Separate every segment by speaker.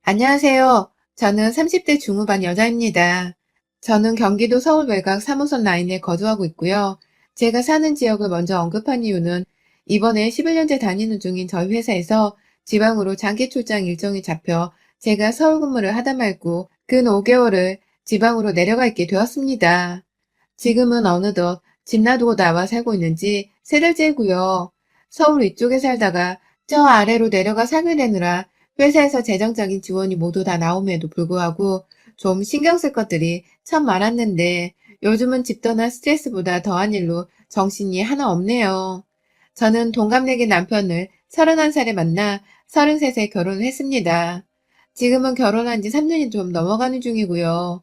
Speaker 1: 안녕하세요. 저는 30대 중후반 여자입니다. 저는 경기도 서울 외곽 3호선 라인에 거주하고 있고요. 제가 사는 지역을 먼저 언급한 이유는 이번에 11년째 다니는 중인 저희 회사에서 지방으로 장기 출장 일정이 잡혀 제가 서울 근무를 하다 말고 근 5개월을 지방으로 내려가 있게 되었습니다. 지금은 어느덧 집 놔두고 나와 살고 있는지 3달째고요. 서울 위쪽에 살다가 저 아래로 내려가 살게 되느라 회사에서 재정적인 지원이 모두 다 나옴에도 불구하고 좀 신경 쓸 것들이 참 많았는데 요즘은 집 떠나 스트레스보다 더한 일로 정신이 하나 없네요. 저는 동갑내기 남편을 31살에 만나 33세 결혼을 했습니다. 지금은 결혼한 지 3년이 좀 넘어가는 중이고요.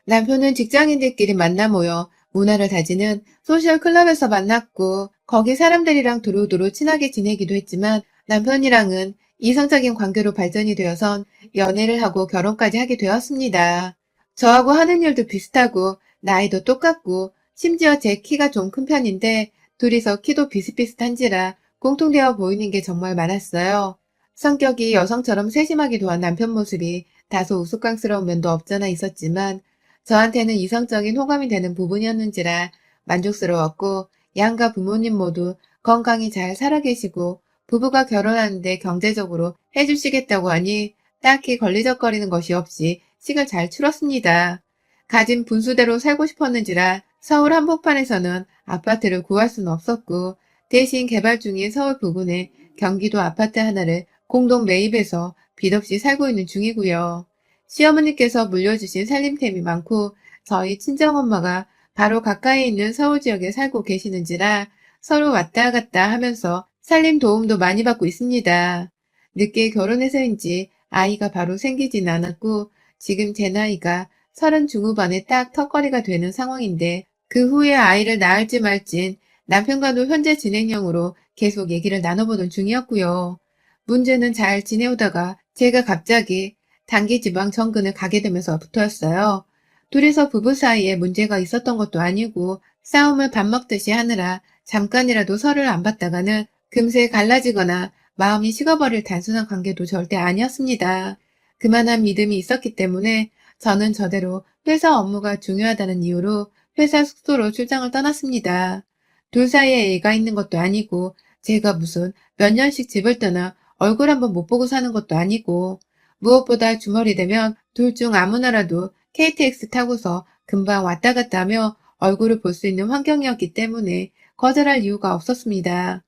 Speaker 1: 남편은 직장인들끼리 만나 모여 문화를 다지는 소셜 클럽에서 만났고 거기 사람들이랑 두루두루 친하게 지내기도 했지만 남편이랑은 이성적인 관계로 발전이 되어선 연애를 하고 결혼까지 하게 되었습니다. 저하고 하는 일도 비슷하고 나이도 똑같고 심지어 제 키가 좀 큰 편인데 둘이서 키도 비슷비슷한지라 공통되어 보이는 게 정말 많았어요. 성격이 여성처럼 세심하기도 한 남편 모습이 다소 우스꽝스러운 면도 없잖아 있었지만 저한테는 이성적인 호감이 되는 부분이었는지라 만족스러웠고 양가 부모님 모두 건강히 잘 살아계시고 부부가 결혼하는데 경제적으로 해주시겠다고 하니 딱히 걸리적거리는 것이 없이 식을 잘 치렀습니다. 가진 분수대로 살고 싶었는지라 서울 한복판에서는 아파트를 구할 수는 없었고 대신 개발 중인 서울 부근에 경기도 아파트 하나를 공동 매입해서 빚 없이 살고 있는 중이고요. 시어머니께서 물려주신 살림템이 많고 저희 친정엄마가 바로 가까이 있는 서울 지역에 살고 계시는지라 서로 왔다 갔다 하면서 살림 도움도 많이 받고 있습니다. 늦게 결혼해서인지 아이가 바로 생기진 않았고 지금 제 나이가 30 중후반에 딱 턱걸이가 되는 상황인데 그 후에 아이를 낳을지 말진 남편과도 현재 진행형으로 계속 얘기를 나눠보는 중이었고요. 문제는 잘 지내오다가 제가 갑자기 단기 지방 정근을 가게 되면서부터였어요. 둘이서 부부 사이에 문제가 있었던 것도 아니고 싸움을 밥 먹듯이 하느라 잠깐이라도 설을 안 봤다가는 금세 갈라지거나 마음이 식어버릴 단순한 관계도 절대 아니었습니다. 그만한 믿음이 있었기 때문에 저는 저대로 회사 업무가 중요하다는 이유로 회사 숙소로 출장을 떠났습니다. 둘 사이에 애가 있는 것도 아니고 제가 무슨 몇 년씩 집을 떠나 얼굴 한번 못 보고 사는 것도 아니고 무엇보다 주말이 되면 둘 중 아무나라도 KTX 타고서 금방 왔다 갔다 하며 얼굴을 볼 수 있는 환경이었기 때문에 거절할 이유가 없었습니다.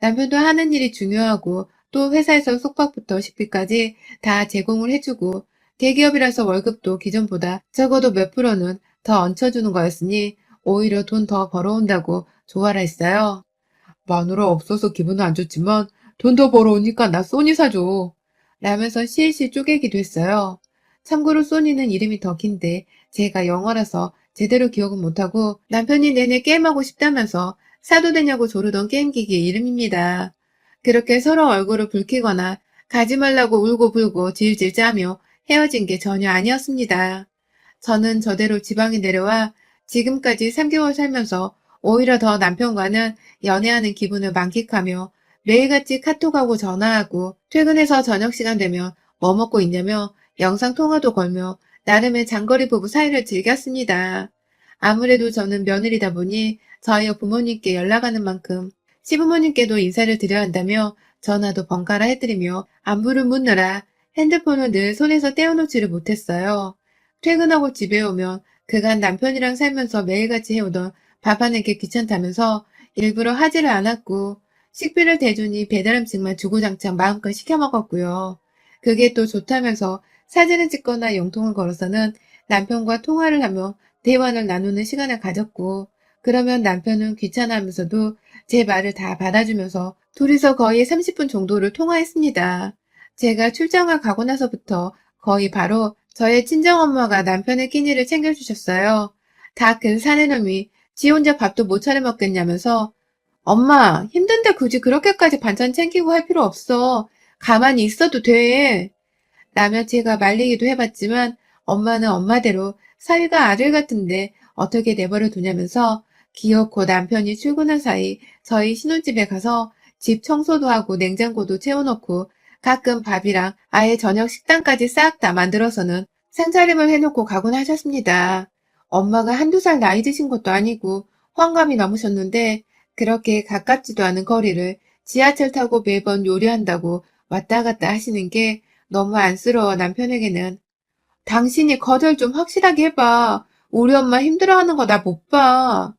Speaker 1: 남편도 하는 일이 중요하고 또 회사에서 숙박부터 식비까지 다 제공을 해주고 대기업이라서 월급도 기존보다 적어도 몇 프로는 더 얹혀주는 거였으니 오히려 돈 더 벌어온다고 좋아라 했어요. 마누라 없어서 기분은 안 좋지만 돈 더 벌어오니까 나 소니 사줘. 라면서 실실 쪼개기도 했어요. 참고로 소니는 이름이 더 긴데 제가 영어라서 제대로 기억은 못하고 남편이 내내 게임하고 싶다면서 사도 되냐고 조르던 게임기기의 이름입니다. 그렇게 서로 얼굴을 붉히거나 가지 말라고 울고불고 질질 짜며 헤어진 게 전혀 아니었습니다. 저는 저대로 지방에 내려와 지금까지 3개월 살면서 오히려 더 남편과는 연애하는 기분을 만끽하며 매일같이 카톡하고 전화하고 퇴근해서 저녁 시간 되면 뭐 먹고 있냐며 영상통화도 걸며 나름의 장거리 부부 사이를 즐겼습니다. 아무래도 저는 며느리다 보니 저희 부모님께 연락하는 만큼 시부모님께도 인사를 드려야 한다며 전화도 번갈아 해드리며 안부를 묻느라 핸드폰을 늘 손에서 떼어놓지를 못했어요. 퇴근하고 집에 오면 그간 남편이랑 살면서 매일같이 해오던 밥하는 게 귀찮다면서 일부러 하지를 않았고 식비를 대주니 배달 음식만 주구장창 마음껏 시켜 먹었고요. 그게 또 좋다면서 사진을 찍거나 용통을 걸어서는 남편과 통화를 하며 대화를 나누는 시간을 가졌고 그러면 남편은 귀찮아하면서도 제 말을 다 받아주면서 둘이서 거의 30분 정도를 통화했습니다. 제가 출장을 가고 나서부터 거의 바로 저의 친정엄마가 남편의 끼니를 챙겨주셨어요. 다 큰 사내놈이 지 혼자 밥도 못 차려 먹겠냐면서 엄마 힘든데 굳이 그렇게까지 반찬 챙기고 할 필요 없어. 가만히 있어도 돼. 라며 제가 말리기도 해봤지만 엄마는 엄마대로 사위가 아들 같은데 어떻게 내버려 두냐면서 기어코 남편이 출근한 사이 저희 신혼집에 가서 집 청소도 하고 냉장고도 채워놓고 가끔 밥이랑 아예 저녁 식단까지 싹 다 만들어서는 상차림을 해놓고 가곤 하셨습니다. 엄마가 한두 살 나이 드신 것도 아니고 환갑이 넘으셨는데 그렇게 가깝지도 않은 거리를 지하철 타고 매번 요리한다고 왔다 갔다 하시는 게 너무 안쓰러워 남편에게는. 당신이 거절 좀 확실하게 해봐. 우리 엄마 힘들어하는 거 나 못 봐.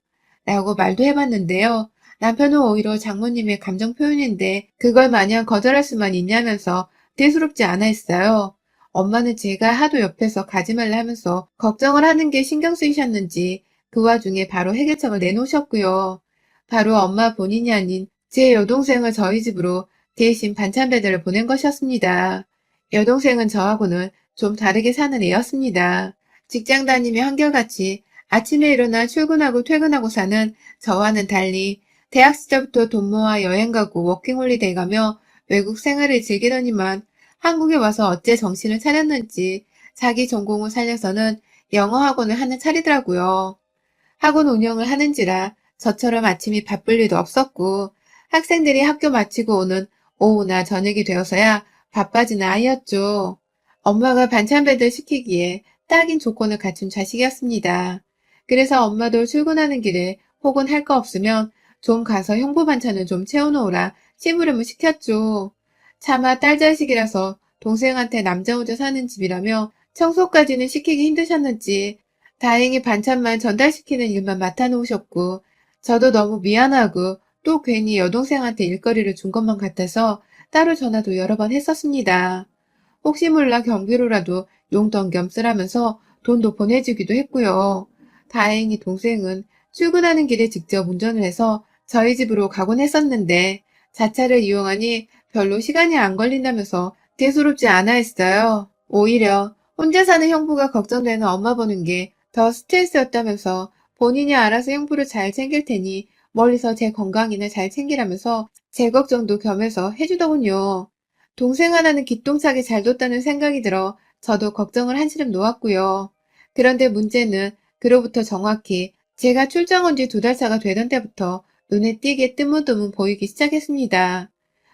Speaker 1: 라고 말도 해봤는데요. 남편은 오히려 장모님의 감정 표현인데 그걸 마냥 거절할 수만 있냐면서 대수롭지 않아 했어요. 엄마는 제가 하도 옆에서 가지 말라 하면서 걱정을 하는 게 신경 쓰이셨는지 그 와중에 바로 해결책을 내놓으셨고요. 바로 엄마 본인이 아닌 제 여동생을 저희 집으로 대신 반찬 배달을 보낸 것이었습니다. 여동생은 저하고는 좀 다르게 사는 애였습니다. 직장 다니며 한결같이 아침에 일어나 출근하고 퇴근하고 사는 저와는 달리 대학 시절부터 돈 모아 여행 가고 워킹홀리데이 가며 외국 생활을 즐기더니만 한국에 와서 어째 정신을 차렸는지 자기 전공을 살려서는 영어 학원을 하나 차리더라고요. 학원 운영을 하는지라 저처럼 아침이 바쁠 일도 없었고 학생들이 학교 마치고 오는 오후나 저녁이 되어서야 바빠지는 아이였죠. 엄마가 반찬 배달 시키기에 딱인 조건을 갖춘 자식이었습니다. 그래서 엄마도 출근하는 길에 혹은 할 거 없으면 좀 가서 형부 반찬을 좀 채워놓으라 심부름을 시켰죠. 차마 딸 자식이라서 동생한테 남자 혼자 사는 집이라며 청소까지는 시키기 힘드셨는지 다행히 반찬만 전달시키는 일만 맡아놓으셨고 저도 너무 미안하고 또 괜히 여동생한테 일거리를 준 것만 같아서 따로 전화도 여러 번 했었습니다. 혹시 몰라 경비로라도 용돈 겸 쓰라면서 돈도 보내주기도 했고요. 다행히 동생은 출근하는 길에 직접 운전을 해서 저희 집으로 가곤 했었는데 자차를 이용하니 별로 시간이 안 걸린다면서 대수롭지 않아 했어요. 오히려 혼자 사는 형부가 걱정되는 엄마 보는 게 더 스트레스였다면서 본인이 알아서 형부를 잘 챙길 테니 멀리서 제 건강이나 잘 챙기라면서 제 걱정도 겸해서 해주더군요. 동생 하나는 기똥차게 잘 뒀다는 생각이 들어 저도 걱정을 한시름 놓았고요. 그런데 문제는 그로부터 정확히 제가 출장 온 지 2달 차가 되던 때부터 눈에 띄게 뜨문뜨문 보이기 시작했습니다.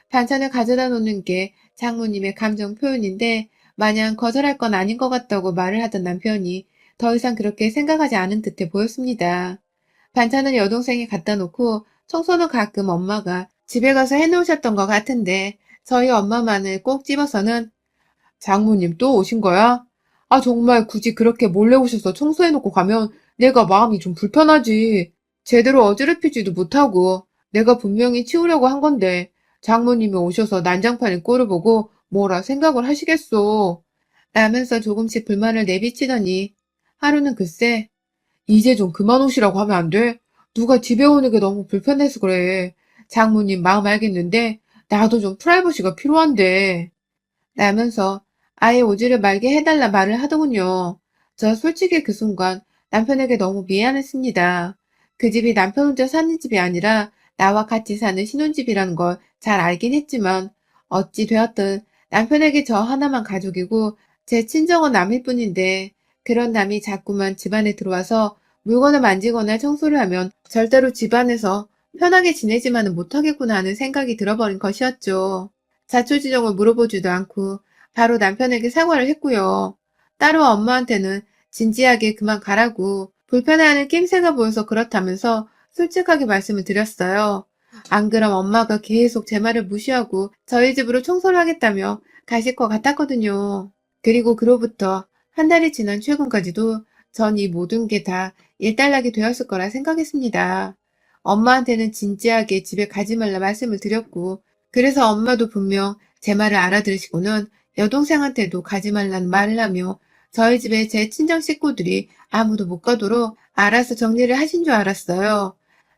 Speaker 1: 반찬을 가져다 놓는 게 장모님의 감정 표현인데 마냥 거절할 건 아닌 것 같다고 말을 하던 남편이 더 이상 그렇게 생각하지 않은 듯해 보였습니다. 반찬은 여동생이 갖다 놓고 청소는 가끔 엄마가 집에 가서 해놓으셨던 것 같은데 저희 엄마만을 꼭 집어서는 장모님 또 오신 거야? 아, 정말 굳이 그렇게 몰래 오셔서 청소해놓고 가면 내가 마음이 좀 불편하지. 제대로 어지럽히지도 못하고 내가 분명히 치우려고 한 건데 장모님이 오셔서 난장판의 꼴을 보고 뭐라 생각을 하시겠어. 라면서 조금씩 불만을 내비치더니 하루는 글쎄 이제 좀 그만 오시라고 하면 안 돼? 누가 집에 오는 게 너무 불편해서 그래. 장모님 마음 알겠는데 나도 좀 프라이버시가 필요한데. 라면서 아예 오지를 말게 해달라 말을 하더군요. 저 솔직히 그 순간 남편에게 너무 미안했습니다. 그 집이 남편 혼자 사는 집이 아니라 나와 같이 사는 신혼집이라는 걸 잘 알긴 했지만 어찌 되었든 남편에게 저 하나만 가족이고 제 친정은 남일 뿐인데 그런 남이 자꾸만 집안에 들어와서 물건을 만지거나 청소를 하면 절대로 집안에서 편하게 지내지만은 못하겠구나 하는 생각이 들어버린 것이었죠. 자초지종을 물어보지도 않고 바로 남편에게 사과를 했고요. 따로 엄마한테는 진지하게 그만 가라고 불편해하는 낌새가 보여서 그렇다면서 솔직하게 말씀을 드렸어요. 안 그럼 엄마가 계속 제 말을 무시하고 저희 집으로 청소를 하겠다며 가실 것 같았거든요. 그리고 그로부터 한 달이 지난 최근까지도 전 이 모든 게 다 일단락이 되었을 거라 생각했습니다. 엄마한테는 진지하게 집에 가지 말라 말씀을 드렸고 그래서 엄마도 분명 제 말을 알아들으시고는 여동생한테도 가지 말라는 말을 하며 저희 집에 제 친정 식구들이 아무도 못 가도록 알아서 정리를 하신 줄 알았어요.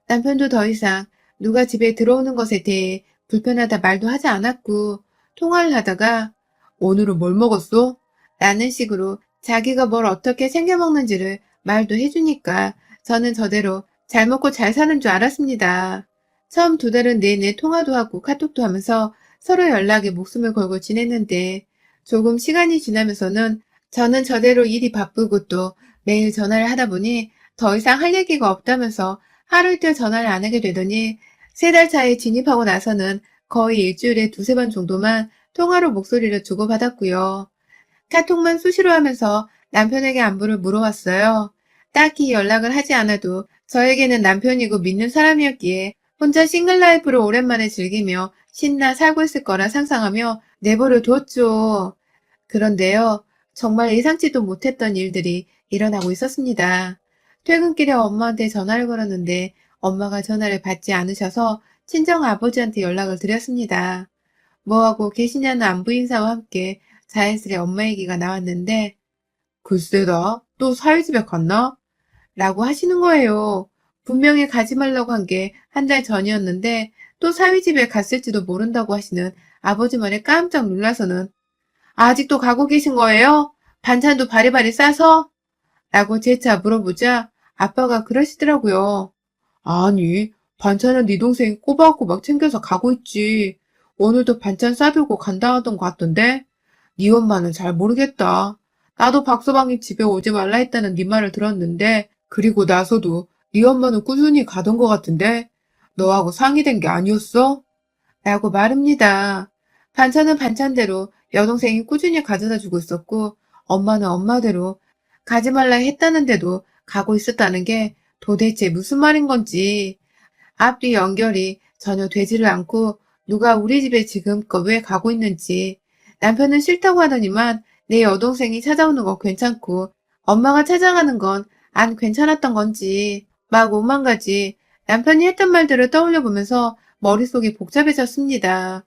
Speaker 1: 남편도 더 이상 누가 집에 들어오는 것에 대해 불편하다 말도 하지 않았고 통화를 하다가 오늘은 뭘 먹었어? 라는 식으로 자기가 뭘 어떻게 챙겨 먹는지를 말도 해주니까 저는 저대로 잘 먹고 잘 사는 줄 알았습니다. 처음 2달은 내내 통화도 하고 카톡도 하면서 서로 연락에 목숨을 걸고 지냈는데 조금 시간이 지나면서는 저는 저대로 일이 바쁘고 또 매일 전화를 하다 보니 더 이상 할 얘기가 없다면서 하루 이틀 전화를 안 하게 되더니 3달 차에 진입하고 나서는 거의 일주일에 2~3번 정도만 통화로 목소리를 주고받았고요. 카톡만 수시로 하면서 남편에게 안부를 물어왔어요. 딱히 연락을 하지 않아도 저에게는 남편이고 믿는 사람이었기에 혼자 싱글 라이프를 오랜만에 즐기며 신나 살고 있을 거라 상상하며 내버려 뒀죠. 그런데요, 정말 예상치도 못했던 일들이 일어나고 있었습니다. 퇴근길에 엄마한테 전화를 걸었는데 엄마가 전화를 받지 않으셔서 친정 아버지한테 연락을 드렸습니다. 뭐하고 계시냐는 안부 인사와 함께 자연스레 엄마 얘기가 나왔는데, 글쎄다, 또 사위집에 갔나? 라고 하시는 거예요. 분명히 가지 말라고 한 게 한 달 전이었는데, 또 사위집에 갔을지도 모른다고 하시는 아버지 말에 깜짝 놀라서는, 아직도 가고 계신 거예요? 반찬도 바리바리 싸서? 라고 재차 물어보자 아빠가 그러시더라고요. 아니, 반찬은 네 동생이 꼬박꼬박 챙겨서 가고 있지. 오늘도 반찬 싸들고 간다 하던 것 같던데? 네 엄마는 잘 모르겠다. 나도 박서방이 집에 오지 말라 했다는 네 말을 들었는데, 그리고 나서도 네 엄마는 꾸준히 가던 것 같은데? 너하고 상의된 게 아니었어? 라고 말합니다. 반찬은 반찬대로 여동생이 꾸준히 가져다 주고 있었고, 엄마는 엄마대로 가지 말라 했다는데도 가고 있었다는 게 도대체 무슨 말인 건지, 앞뒤 연결이 전혀 되지를 않고 누가 우리 집에 지금껏 왜 가고 있는지, 남편은 싫다고 하더니만 내 여동생이 찾아오는 건 괜찮고 엄마가 찾아가는 건 안 괜찮았던 건지 막 오만 가지 남편이 했던 말들을 떠올려 보면서 머릿속이 복잡해졌습니다.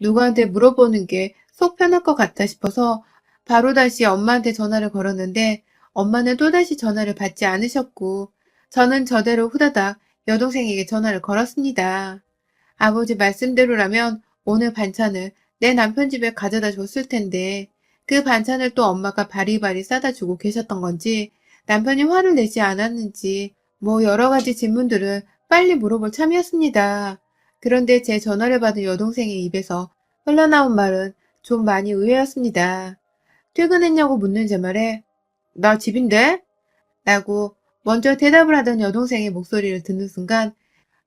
Speaker 1: 누구한테 물어보는 게 속 편할 것 같다 싶어서 바로 다시 엄마한테 전화를 걸었는데 엄마는 또다시 전화를 받지 않으셨고 저는 저대로 후다닥 여동생에게 전화를 걸었습니다. 아버지 말씀대로라면 오늘 반찬을 내 남편 집에 가져다 줬을 텐데 그 반찬을 또 엄마가 바리바리 싸다 주고 계셨던 건지 남편이 화를 내지 않았는지 뭐 여러 가지 질문들을 빨리 물어볼 참이었습니다. 그런데 제 전화를 받은 여동생의 입에서 흘러나온 말은 좀 많이 의외였습니다. 퇴근했냐고 묻는 제 말에 나 집인데? 라고 먼저 대답을 하던 여동생의 목소리를 듣는 순간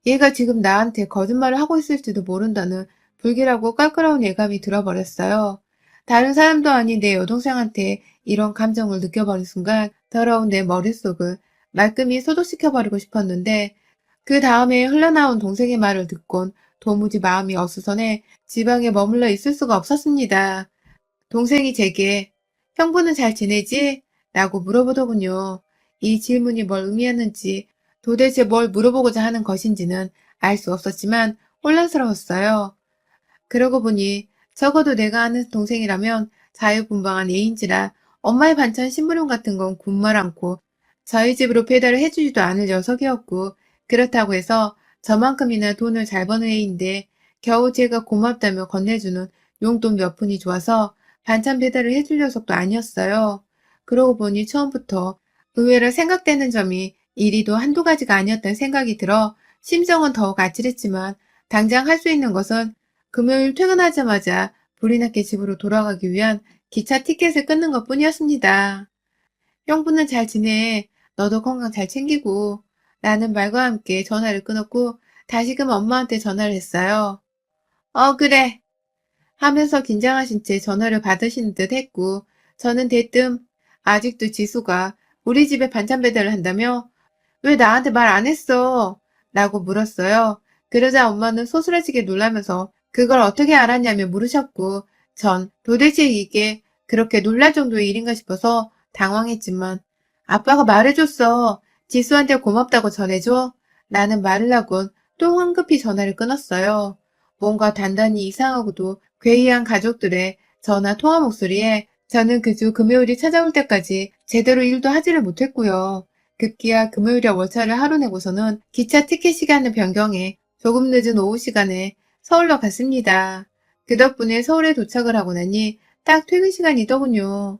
Speaker 1: 얘가 지금 나한테 거짓말을 하고 있을지도 모른다는 불길하고 깔깔한 예감이 들어버렸어요. 다른 사람도 아닌 내 여동생한테 이런 감정을 느껴버린 순간 더러운 내 머릿속을 말끔히 소독시켜버리고 싶었는데 그 다음에 흘러나온 동생의 말을 듣곤 도무지 마음이 어수선해 지방에 머물러 있을 수가 없었습니다. 동생이 제게 형부는 잘 지내지? 라고 물어보더군요. 이 질문이 뭘 의미했는지 도대체 뭘 물어보고자 하는 것인지는 알 수 없었지만 혼란스러웠어요. 그러고 보니 적어도 내가 아는 동생이라면 자유분방한 애인지라 엄마의 반찬 심부름 같은 건 군말 않고 저희 집으로 배달을 해주지도 않을 녀석이었고 그렇다고 해서 저만큼이나 돈을 잘 버는 애인데 겨우 제가 고맙다며 건네주는 용돈 몇 푼이 좋아서 반찬 배달을 해줄 녀석도 아니었어요. 그러고 보니 처음부터 의외로 생각되는 점이 이리도 한두 가지가 아니었다는 생각이 들어 심정은 더욱 아찔했지만 당장 할 수 있는 것은 금요일 퇴근하자마자 불이 났게 집으로 돌아가기 위한 기차 티켓을 끊는 것뿐이었습니다. 형부는 잘 지내. 너도 건강 잘 챙기고. 라는 말과 함께 전화를 끊었고 다시금 엄마한테 전화를 했어요. 그래. 하면서 긴장하신 채 전화를 받으시는 듯 했고 저는 대뜸 아직도 지수가 우리 집에 반찬 배달을 한다며? 왜 나한테 말 안 했어? 라고 물었어요. 그러자 엄마는 소스라치게 놀라면서 그걸 어떻게 알았냐며 물으셨고 전 도대체 이게 그렇게 놀랄 정도의 일인가 싶어서 당황했지만 아빠가 말해줬어. 지수한테 고맙다고 전해줘. 라는 말을 하곤 또 황급히 전화를 끊었어요. 뭔가 단단히 이상하고도 괴이한 가족들의 전화 통화 목소리에 저는 그 주 금요일이 찾아올 때까지 제대로 일도 하지를 못했고요. 급기야 금요일에 월차를 하루 내고서는 기차 티켓 시간을 변경해 조금 늦은 오후 시간에 서울로 갔습니다. 그 덕분에 서울에 도착을 하고 나니 딱 퇴근 시간이더군요.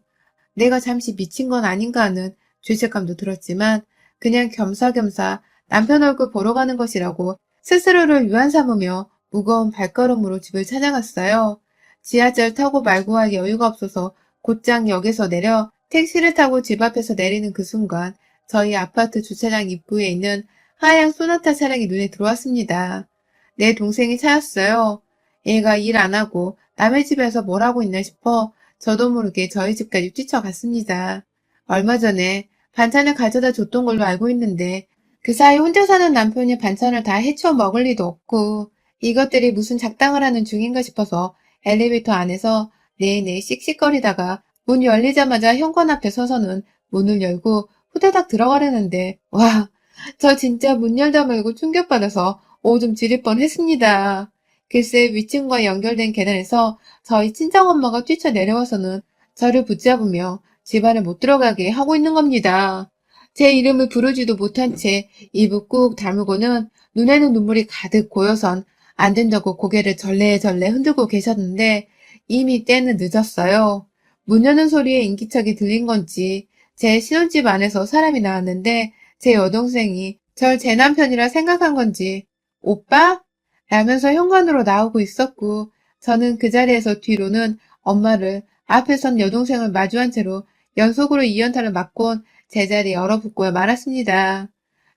Speaker 1: 내가 잠시 미친 건 아닌가 하는 죄책감도 들었지만 그냥 겸사겸사 남편 얼굴 보러 가는 것이라고 스스로를 유한 삼으며 무거운 발걸음으로 집을 찾아갔어요. 지하철 타고 말고 할 여유가 없어서 곧장 역에서 내려 택시를 타고 집 앞에서 내리는 그 순간 저희 아파트 주차장 입구에 있는 하얀 소나타 차량이 눈에 들어왔습니다. 내 동생이 차였어요. 얘가 일 안 하고 남의 집에서 뭘 하고 있나 싶어 저도 모르게 저희 집까지 뛰쳐갔습니다. 얼마 전에 반찬을 가져다 줬던 걸로 알고 있는데 그 사이 혼자 사는 남편이 반찬을 다 해쳐 먹을 리도 없고 이것들이 무슨 작당을 하는 중인가 싶어서 엘리베이터 안에서 내내 씩씩거리다가 문 열리자마자 현관 앞에 서서는 문을 열고 후다닥 들어가려는데 와, 저 진짜 문 열다 말고 충격받아서 오줌 지릴 뻔했습니다. 글쎄 위층과 연결된 계단에서 저희 친정엄마가 뛰쳐내려와서는 저를 붙잡으며 집 안에 못 들어가게 하고 있는 겁니다. 제 이름을 부르지도 못한 채 입을 꾹 다물고는 눈에는 눈물이 가득 고여선 안 된다고 고개를 절레절레 흔들고 계셨는데 이미 때는 늦었어요. 문 여는 소리에 인기척이 들린 건지 제 신혼집 안에서 사람이 나왔는데 제 여동생이 절 제 남편이라 생각한 건지 오빠? 라면서 현관으로 나오고 있었고 저는 그 자리에서 뒤로는 엄마를 앞에 선 여동생을 마주한 채로 연속으로 이연타를 맞곤 제자리에 얼어붙고 말았습니다.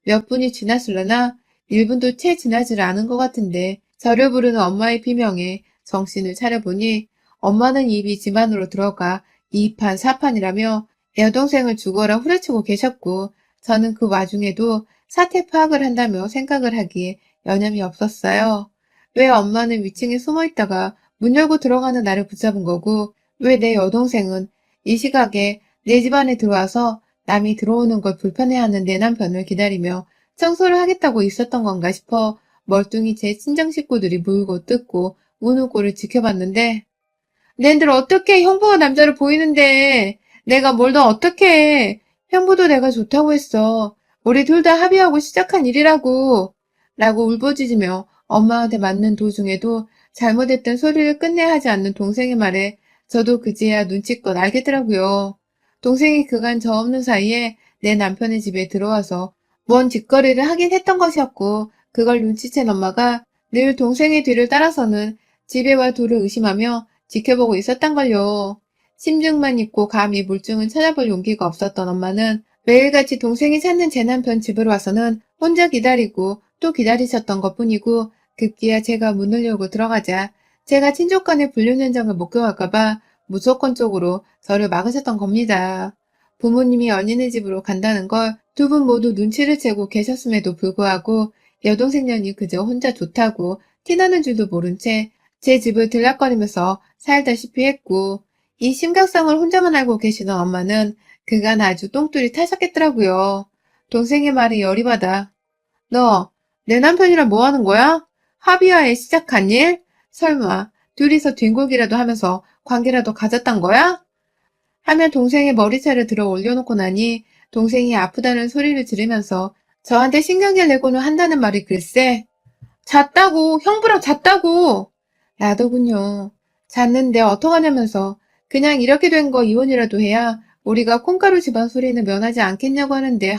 Speaker 1: 몇 분이 지났을려나 1분도 채 지나지를 않은 것 같은데 저를 부르는 엄마의 비명에 정신을 차려보니 엄마는 입이 집 안으로 들어가 2판 4판이라며 여동생을 죽어라 후려치고 계셨고 저는 그 와중에도 사태 파악을 한다며 생각을 하기에 여념이 없었어요. 왜 엄마는 위층에 숨어있다가 문 열고 들어가는 나를 붙잡은 거고 왜 내 여동생은 이 시각에 내 집 안에 들어와서 남이 들어오는 걸 불편해하는 내 남편을 기다리며 청소를 하겠다고 있었던 건가 싶어 멀뚱히 제 친정 식구들이 물고 뜯고 우는 꼴을 지켜봤는데 낸들 어떻게 형부가 남자로 보이는데 내가 뭘 더 어떻게 해. 형부도 내가 좋다고 했어. 우리 둘 다 합의하고 시작한 일이라고. 라고 울부짖으며 엄마한테 맞는 도중에도 잘못했던 소리를 끝내 하지 않는 동생의 말에 저도 그제야 눈치껏 알겠더라고요. 동생이 그간 저 없는 사이에 내 남편의 집에 들어와서 뭔 짓거리를 하긴 했던 것이었고 그걸 눈치챈 엄마가 늘 동생의 뒤를 따라서는 집에와 둘을 의심하며 지켜보고 있었단걸요. 심증만 있고 감히 물증을 찾아볼 용기가 없었던 엄마는 매일같이 동생이 찾는 제 남편 집으로 와서는 혼자 기다리고 또 기다리셨던 것뿐이고 급기야 제가 문을 열고 들어가자 제가 친족 간의 불륜 현장을 목격할까봐 무조건적으로 저를 막으셨던 겁니다. 부모님이 언니네 집으로 간다는 걸 두 분 모두 눈치를 채고 계셨음에도 불구하고 여동생 년이 그저 혼자 좋다고 티나는 줄도 모른 채 제 집을 들락거리면서 살다시피 했고 이 심각성을 혼자만 알고 계시던 엄마는 그간 아주 똥줄이 타셨겠더라고요. 동생의 말에 열이 받아 너 내 남편이랑 뭐 하는 거야? 합의하에 시작한 일? 설마 둘이서 뒹굴기라도 하면서 관계라도 가졌단 거야? 하며 동생의 머리채를 들어 올려놓고 나니 동생이 아프다는 소리를 지르면서 저한테 신경질 내고는 한다는 말이 글쎄 잤다고 형부랑 잤다고 라더군요. 잤는데 어떡하냐면서 그냥 이렇게 된 거 이혼이라도 해야 우리가 콩가루 집안 소리는 면하지 않겠냐고 하는데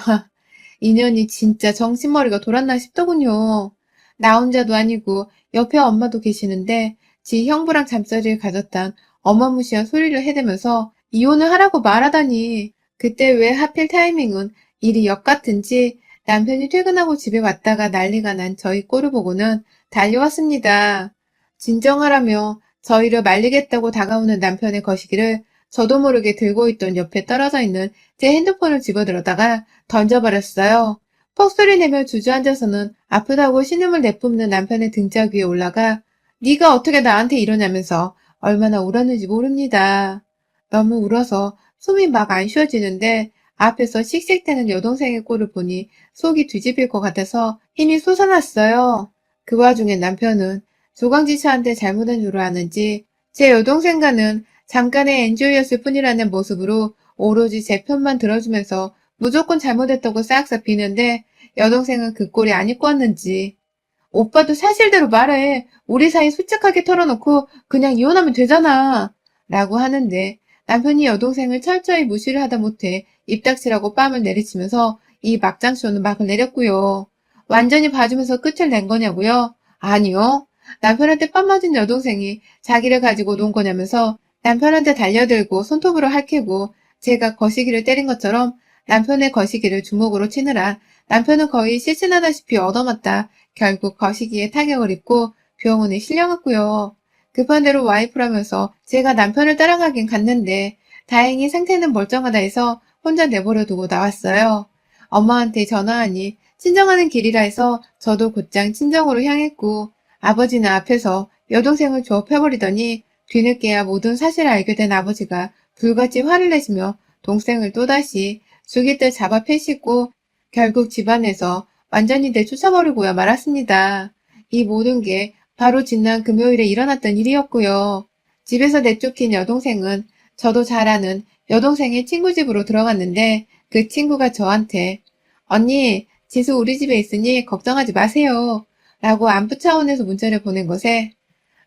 Speaker 1: 인연이 진짜 정신머리가 돌았나 싶더군요. 나 혼자도 아니고 옆에 엄마도 계시는데 지 형부랑 잠자리를 가졌단 어마무시한 소리를 해대면서 이혼을 하라고 말하다니 그때 왜 하필 타이밍은 일이 역같은지 남편이 퇴근하고 집에 왔다가 난리가 난 저희 꼴을 보고는 달려왔습니다. 진정하라며 저희를 말리겠다고 다가오는 남편의 거시기를 저도 모르게 들고 있던 옆에 떨어져 있는 제 핸드폰을 집어들었다가 던져버렸어요. 퍽소리 내며 주저앉아서는 아프다고 신음을 내뿜는 남편의 등짝 위에 올라가 네가 어떻게 나한테 이러냐면서 얼마나 울었는지 모릅니다. 너무 울어서 숨이 막 안 쉬어지는데 앞에서 씩씩대는 여동생의 꼴을 보니 속이 뒤집힐 것 같아서 힘이 솟아났어요. 그 와중에 남편은 조강지차한테 잘못한 줄을 아는지 제 여동생과는 잠깐의 엔조이였을 뿐이라는 모습으로 오로지 제 편만 들어주면서 무조건 잘못했다고 싹싹 비는데 여동생은 그 꼴이 안 입고 왔는지 오빠도 사실대로 말해. 우리 사이 솔직하게 털어놓고 그냥 이혼하면 되잖아. 라고 하는데 남편이 여동생을 철저히 무시를 하다 못해 입닥치라고 뺨을 내리치면서 이 막장쇼는 막을 내렸고요. 완전히 봐주면서 끝을 낸 거냐고요? 아니요. 남편한테 뺨 맞은 여동생이 자기를 가지고 논 거냐면서 남편한테 달려들고 손톱으로 핥히고 제가 거시기를 때린 것처럼 남편의 거시기를 주먹으로 치느라 남편은 거의 실신하다시피 얻어맞다 결국 거시기에 타격을 입고 병원에 실려갔고요. 급한 대로 와이프라면서 제가 남편을 따라가긴 갔는데 다행히 상태는 멀쩡하다 해서 혼자 내버려 두고 나왔어요. 엄마한테 전화하니 친정하는 길이라 해서 저도 곧장 친정으로 향했고 아버지는 앞에서 여동생을 조업해버리더니 뒤늦게야 모든 사실을 알게 된 아버지가 불같이 화를 내시며 동생을 또다시 죽이듯 잡아 패시고 결국 집안에서 완전히 내쫓아버리고야 말았습니다. 이 모든 게 바로 지난 금요일에 일어났던 일이었고요. 집에서 내쫓긴 여동생은 저도 잘 아는 여동생의 친구 집으로 들어갔는데 그 친구가 저한테 언니, 지수 우리 집에 있으니 걱정하지 마세요. 라고 안부 차원에서 문자를 보낸 것에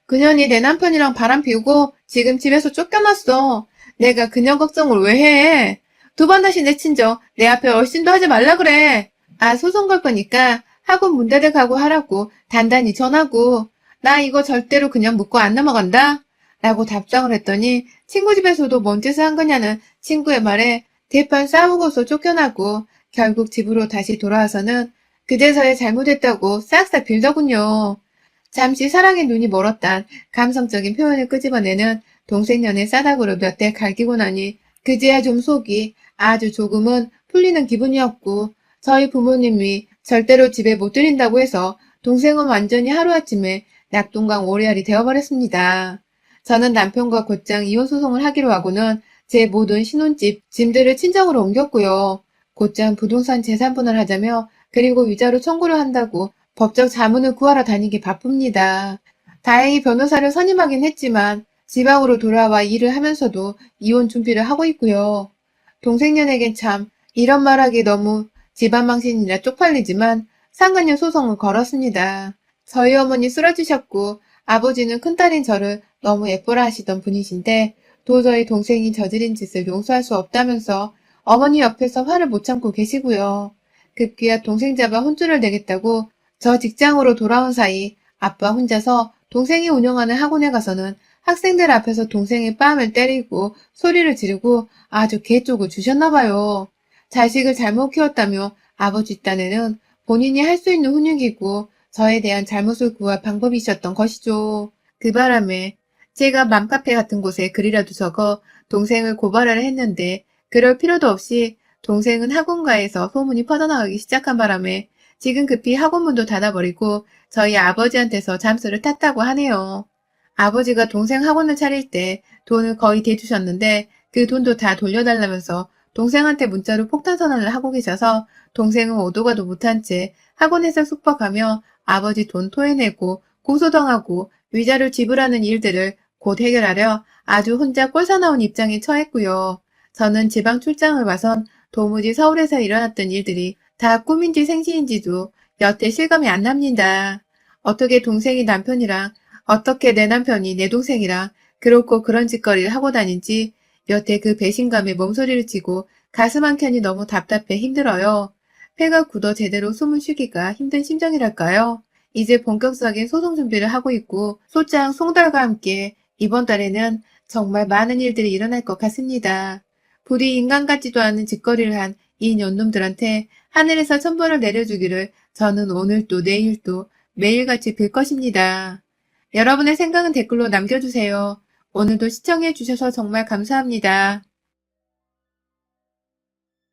Speaker 1: 그년이 내 남편이랑 바람 피우고 지금 집에서 쫓겨났어. 내가 그년 걱정을 왜 해? 두 번 다시 내친 적 내 앞에 얼씬도 하지 말라 그래. 아, 소송 걸 거니까 학원 문대를 가고 하라고 단단히 전하고 나 이거 절대로 그냥 묻고 안 넘어간다. 라고 답장을 했더니 친구 집에서도 뭔 짓을 한 거냐는 친구의 말에 대판 싸우고서 쫓겨나고 결국 집으로 다시 돌아와서는 그제서야 잘못했다고 싹싹 빌더군요. 잠시 사랑의 눈이 멀었단 감성적인 표현을 끄집어내는 동생년의 싸닥으로 몇 대 갈기고 나니 그제야 좀 속이 아주 조금은 풀리는 기분이었고 저희 부모님이 절대로 집에 못 들인다고 해서 동생은 완전히 하루아침에 낙동강 오리알이 되어버렸습니다. 저는 남편과 곧장 이혼소송을 하기로 하고는 제 모든 신혼집 짐들을 친정으로 옮겼고요. 곧장 부동산 재산분할 하자며 그리고 위자료 청구를 한다고 법적 자문을 구하러 다니기 바쁩니다. 다행히 변호사를 선임하긴 했지만 지방으로 돌아와 일을 하면서도 이혼 준비를 하고 있고요. 동생년에겐 참 이런 말하기 너무 집안망신이라 쪽팔리지만 상간녀 소송을 걸었습니다. 저희 어머니 쓰러지셨고 아버지는 큰딸인 저를 너무 예뻐라 하시던 분이신데 도저히 동생이 저지른 짓을 용서할 수 없다면서 어머니 옆에서 화를 못 참고 계시고요. 급기야 동생 잡아 혼쭐을 내겠다고 저 직장으로 돌아온 사이 아빠 혼자서 동생이 운영하는 학원에 가서는 학생들 앞에서 동생의 뺨을 때리고 소리를 지르고 아주 개쪽을 주셨나봐요. 자식을 잘못 키웠다며 아버지 딴에는 본인이 할 수 있는 훈육이고 저에 대한 잘못을 구할 방법이셨던 것이죠. 그 바람에 제가 맘카페 같은 곳에 글이라도 적어 동생을 고발을 했는데 그럴 필요도 없이 동생은 학원가에서 소문이 퍼져나가기 시작한 바람에 지금 급히 학원문도 닫아버리고 저희 아버지한테서 잠수를 탔다고 하네요. 아버지가 동생 학원을 차릴 때 돈을 거의 대주셨는데 그 돈도 다 돌려달라면서 동생한테 문자로 폭탄 선언을 하고 계셔서 동생은 오도 가도 못한 채 학원에서 숙박하며 아버지 돈 토해내고 고소당하고 위자료 지불하는 일들을 곧 해결하려 아주 혼자 꼴사나운 입장에 처했고요. 저는 지방 출장을 와선 도무지 서울에서 일어났던 일들이 다 꿈인지 생시인지도 여태 실감이 안 납니다. 어떻게 동생이 남편이랑 어떻게 내 남편이 내 동생이랑 그렇고 그런 짓거리를 하고 다닌지 여태 그 배신감에 몸소리를 치고 가슴 한켠이 너무 답답해 힘들어요. 폐가 굳어 제대로 숨을 쉬기가 힘든 심정이랄까요. 이제 본격적인 소송 준비를 하고 있고 소장 송달과 함께 이번 달에는 정말 많은 일들이 일어날 것 같습니다. 부디 인간 같지도 않은 짓거리를 한 이 년놈들한테 하늘에서 천벌을 내려주기를 저는 오늘도 내일도 매일같이 빌 것입니다. 여러분의 생각은 댓글로 남겨주세요. 오늘도 시청해주셔서 정말 감사합니다.